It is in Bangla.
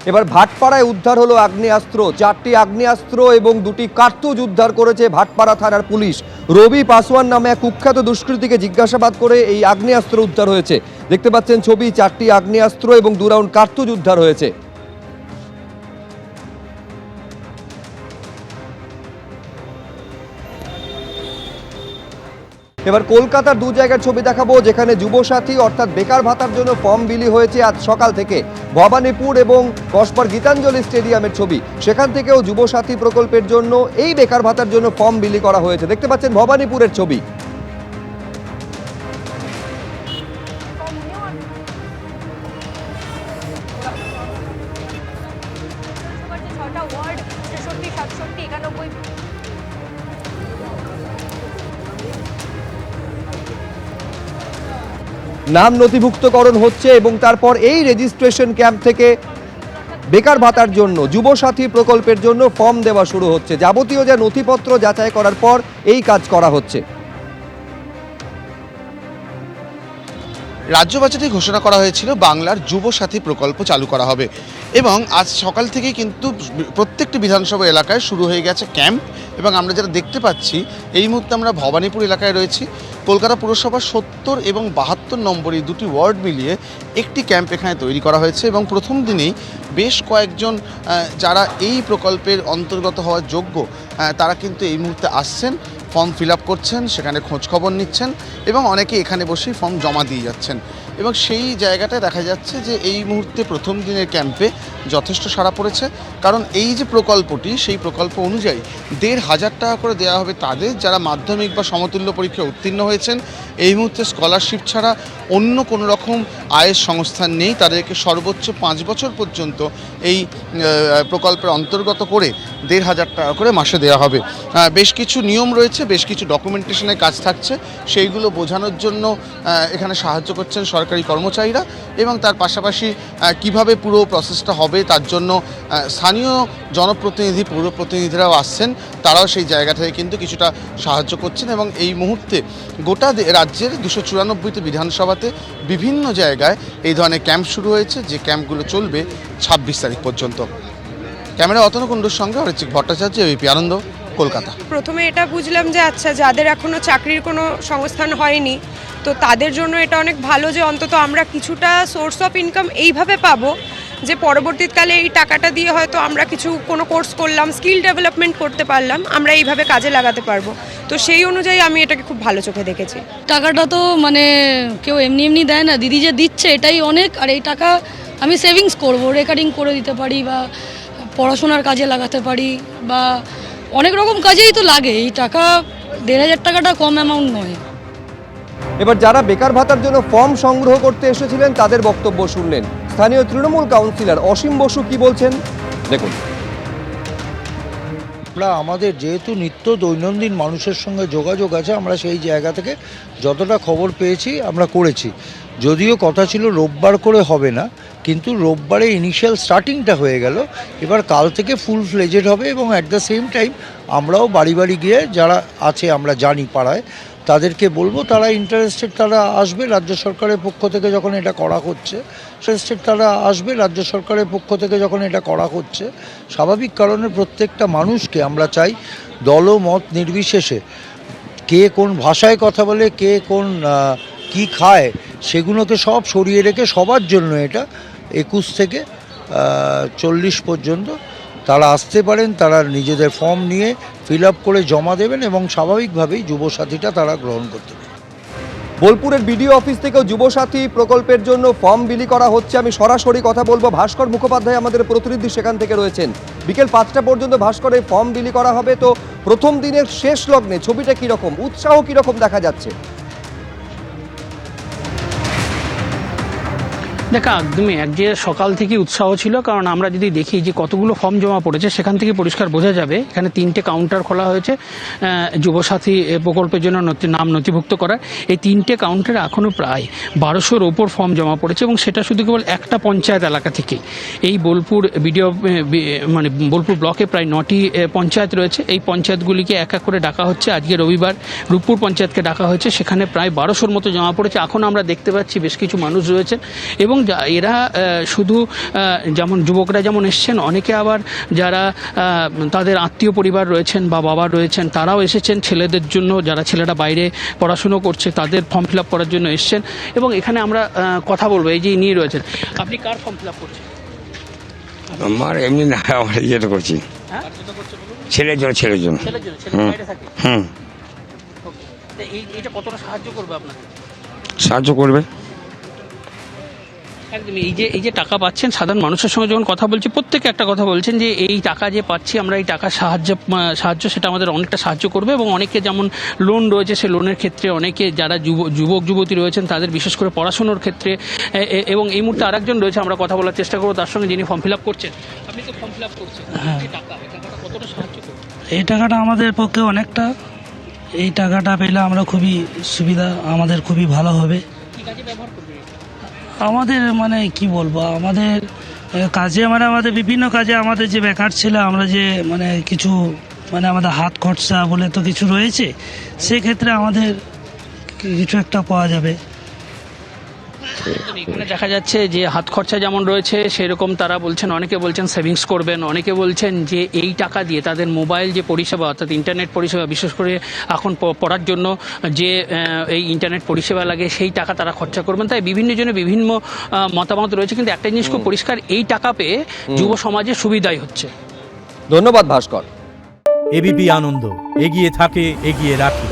এবার ভাটপাড়ায় উদ্ধার হলো আগ্নেয়াস্ত্র, 4টি আগ্নেয়াস্ত্র এবং 2টি কার্তুজ উদ্ধার করেছে ভাটপাড়া থানার পুলিশ। রবি পাসওয়ান নামে এক কুখ্যাত দুষ্কৃতীকে জিজ্ঞাসাবাদ করে এই আগ্নেয়াস্ত্র উদ্ধার হয়েছে। দেখতে পাচ্ছেন ছবি, 4টি আগ্নেয়াস্ত্র এবং 2 রাউন্ড কার্তুজ উদ্ধার হয়েছে। এবার কলকাতার 2 জায়গার ছবি দেখাবো, যেখানে যুবসাথী অর্থাৎ বেকার ভাতার জন্য ফর্ম বিলি হয়েছে আজ সকাল থেকে। ভবানীপুর এবং কসবার গীতাঞ্জলি স্টেডিয়ামের ছবি, সেখান থেকেও যুবসাথী প্রকল্পের জন্য এই বেকার ভাতার জন্য ফর্ম বিলি করা হয়েছে। দেখতে পাচ্ছেন ভবানীপুরের ছবি। নাম নথিভুক্তকরণ হচ্ছে এবং তারপর এই রেজিস্ট্রেশন ক্যাম্প থেকে বেকার ভাতার জন্য যুবসাথী প্রকল্পের জন্য ফর্ম দেওয়া শুরু হচ্ছে। যাবতীয় যা নথিপত্র যাচাই করার পর এই কাজ করা হচ্ছে। রাজ্য বাজেটে ঘোষণা করা হয়েছিল বাংলার যুবসাথী প্রকল্প চালু করা হবে এবং আজ সকাল থেকেই কিন্তু প্রত্যেকটি বিধানসভা এলাকায় শুরু হয়ে গেছে ক্যাম্প। এবং আমরা যেটা দেখতে পাচ্ছি, এই মুহূর্তে আমরা ভবানীপুর এলাকায় রয়েছি। কলকাতা পুরসভার 70 এবং 72 নম্বর এই 2টি ওয়ার্ড মিলিয়ে একটি ক্যাম্প এখানে তৈরি করা হয়েছে এবং প্রথম দিনেই বেশ কয়েকজন যারা এই প্রকল্পের অন্তর্গত হওয়ার যোগ্য তারা কিন্তু এই মুহূর্তে আসছেন, ফর্ম ফিল আপ করছেন, সেখানে খোঁজখবর নিচ্ছেন এবং অনেকে এখানে বসেই ফর্ম জমা দিয়ে যাচ্ছেন। এবং সেই জায়গাটায় দেখা যাচ্ছে যে এই মুহূর্তে প্রথম দিনের ক্যাম্পে যথেষ্ট সাড়া পড়েছে, কারণ এই যে প্রকল্পটি, সেই প্রকল্প অনুযায়ী 1,500 টাকা করে দেওয়া হবে তাদের যারা মাধ্যমিক বা সমতুল্য পরীক্ষায় উত্তীর্ণ হয়েছেন। এই মুহূর্তে স্কলারশিপ ছাড়া অন্য কোনো রকম আয়ের সংস্থান নেই, তাদেরকে সর্বোচ্চ 5 বছর পর্যন্ত এই প্রকল্পের অন্তর্গত করে 1,500 টাকা করে মাসে দেওয়া হবে। বেশ কিছু নিয়ম রয়েছে, বেশ কিছু ডকুমেন্টেশনের কাজ থাকছে, সেইগুলো বোঝানোর জন্য এখানে সাহায্য করছেন সরকারি কর্মচারীরা এবং তার পাশাপাশি কিভাবে পুরো প্রসেসটা হবে তার জন্য স্থানীয় জনপ্রতিনিধি, পৌরপ্রতিনিধিরাও আসছেন, তারাও সেই জায়গা থেকে কিন্তু কিছুটা সাহায্য করছেন। এবং এই মুহূর্তে গোটা রাজ্যের 294টি বিধানসভাতে বিভিন্ন জায়গায় এই ধরনের ক্যাম্প শুরু হয়েছে, যে ক্যাম্পগুলো চলবে 26 তারিখ পর্যন্ত। ক্যামেরা অতনু কুণ্ডুর সঙ্গে অরিচিক ভট্টাচার্য, এবিপি আনন্দ, কলকাতা। প্রথমে এটা বুঝলাম যে আচ্ছা, যাদের এখনো চাকরির কোনো সংস্থান হয়নি তো তাদের জন্য এটা অনেক ভালো যে অন্তত আমরা কিছুটা সোর্স অফ ইনকাম এইভাবে পাবো যে পরবর্তীকালে এই টাকাটা দিয়ে হয়তো আমরা কোনো কোর্স করলাম, স্কিল ডেভেলপমেন্ট করতে পারলাম, আমরা এইভাবে কাজে লাগাতে পারবো। তো সেই অনুযায়ী আমি এটাকে খুব ভালো চোখে দেখেছি। টাকাটা তো মানে কেউ এমনি এমনি দেয় না, দিদি যে দিচ্ছে এটাই অনেক। আর এই টাকা আমি সেভিংস করব, রেকারিং করে দিতে পারি বা পড়াশোনার কাজে লাগাতে পারি বা অনেক রকম কাজেই তো লাগে। এই টাকা 1,500 টাকাটা কম অ্যামাউন্ট নয়। এবার যারা বেকার ভাতার জন্য ফর্ম সংগ্রহ করতে এসেছিলেন তাদের বক্তব্য শুনলেন। স্থানীয় তৃণমূল কাউন্সিলর অসীম বসু কি বলছেন দেখুন। আমরা আমাদের যেহেতু নিত্য দৈনন্দিন মানুষের সঙ্গে যোগাযোগ আছে, আমরা সেই জায়গা থেকে যতটা খবর পেয়েছি আমরা করেছি। যদিও কথা ছিল রোববার করে হবে না, কিন্তু রোববারে ইনিশিয়াল স্টার্টিংটা হয়ে গেল। এবার কাল থেকে ফুল ফ্লেজেড হবে এবং অ্যাট দ্য সেম টাইম আমরাও বাড়ি বাড়ি গিয়ে যারা আছে আমরা জানি পাড়ায় তাদেরকে বলবো, তারা ইন্টারেস্টেড তারা আসবে। রাজ্য সরকারের পক্ষ থেকে যখন এটা করা হচ্ছে স্বাভাবিক কারণে প্রত্যেকটা মানুষকে আমরা চাই দল ও মত নির্বিশেষে, কে কোন ভাষায় কথা বলে, কে কোন কি খায়, সেগুলোকে সব সরিয়ে রেখে সবার জন্য এটা 21 থেকে 40 পর্যন্ত তারা আসতে পারেন। তারা নিজেদের ফর্ম নিয়ে ফিল আপ করে জমা দেবেন এবং স্বাভাবিকভাবেই যুবসাথীটা তারা গ্রহণ করতে পারেন। বোলপুরের বিডিও অফিস থেকেও যুবসাথী প্রকল্পের জন্য ফর্ম বিলি করা হচ্ছে। আমি সরাসরি কথা বলবো, ভাস্কর মুখোপাধ্যায় আমাদের প্রতিনিধি সেখান থেকে রয়েছেন। বিকেল 5টা পর্যন্ত ভাস্কর এই ফর্ম বিলি করা হবে। তো প্রথম দিনের শেষ লগ্নে ছবিটা কিরকম, উৎসাহ কিরকম দেখা যাচ্ছে? দেখা একদমই যে সকাল থেকে উৎসাহ ছিল, কারণ আমরা যদি দেখি যে কতগুলো ফর্ম জমা পড়েছে সেখান থেকে পরিষ্কার বোঝা যাবে। এখানে 3টে কাউন্টার খোলা হয়েছে যুবসাথী প্রকল্পের জন্য নাম নথিভুক্ত করার। এই 3টে কাউন্টারে এখনও প্রায় 1200-র ওপর ফর্ম জমা পড়েছে এবং সেটা শুধু কেবল একটা পঞ্চায়েত এলাকা থেকে। এই বোলপুর বোলপুর ব্লকে প্রায় 9টি পঞ্চায়েত রয়েছে। এই পঞ্চায়েতগুলিকে এক এক করে ডাকা হচ্ছে। আজকে রবিবার রূপপুর পঞ্চায়েতকে ডাকা হয়েছে, সেখানে প্রায় 1200-র মতো জমা পড়েছে। এখন আমরা দেখতে পাচ্ছি বেশ কিছু মানুষ রয়েছেন এবং এরা শুধু যেমন যুবকরা যেমন এসছেন, অনেকে আবার যারা তাদের আত্মীয় পরিবার রয়েছেন বা বাবা রয়েছেন তারাও এসেছেন ছেলেদের জন্য, যারা ছেলেরা বাইরে পড়াশুনো করছে তাদের ফর্ম ফিল আপ করার জন্য এসছেন। এবং এখানে আমরা কথা বলবো, এই যে ইনি রয়েছেন, আপনি কার ফর্ম ফিল আপ করছেন? আমার এমনি না, আমার ইয়েটা করছি হ্যাঁ, ছেলের জন্য। ছেলের জন্য, ছেলে হুম। বাইরে থাকে। হুম, তো এইটা কতটা সাহায্য করবে আপনাকে? সাহায্য করবে। একদম, এই যে টাকা পাচ্ছেন, সাধারণ মানুষের সঙ্গে যখন কথা বলছি প্রত্যেকে একটা কথা বলছেন যে এই টাকা যে পাচ্ছি আমরা, এই টাকা সাহায্য সেটা আমাদের অনেকটা সাহায্য করবে। এবং অনেকে যেমন লোন রয়েছে, সেই লোনের ক্ষেত্রে অনেকে যারা যুবক যুবতী রয়েছেন তাদের বিশেষ করে পড়াশুনোর ক্ষেত্রে। এবং এই মুহূর্তে আরেকজন রয়েছে, আমরা কথা বলার চেষ্টা করবো তার সঙ্গে, যিনি ফর্ম ফিল আপ করছেন। আপনি তো ফর্ম ফিল আপ করছেন, এই টাকাটা কতটা সাহায্য করবে? এই টাকাটা আমাদের পক্ষে অনেকটা, এই টাকাটা পেলে আমরা খুবই সুবিধা, আমাদের খুবই ভালো হবে। কি কাজে ব্যবহার করবে? আমাদের মানে কি বলবো, আমাদের কাজে মানে আমাদের বিভিন্ন কাজে, আমাদের যে বেকার ছিল, আমরা যে মানে কিছু মানে আমাদের হাত খরচা বলে তো কিছু রয়েছে, সেক্ষেত্রে আমাদের কিছু একটা পাওয়া যাবে। এখানে দেখা যাচ্ছে যে হাত খরচা যেমন রয়েছে সেরকম তারা বলছেন, অনেকে বলছেন সেভিংস করবেন, অনেকে বলছেন যে এই টাকা দিয়ে তাদের মোবাইল যে পরিষেবা অর্থাৎ ইন্টারনেট পরিষেবা, বিশেষ করে এখন পড়ার জন্য যে এই ইন্টারনেট পরিষেবা লাগে সেই টাকা তারা খরচা করবেন। তাই বিভিন্ন জনে বিভিন্ন মতামত রয়েছে, কিন্তু একটা জিনিস খুব পরিষ্কার, এই টাকা পেয়ে যুব সমাজের সুবিধাই হচ্ছে। ধন্যবাদ ভাস্কর। এবিপি আনন্দ, এগিয়ে থাকে, এগিয়ে রাখে।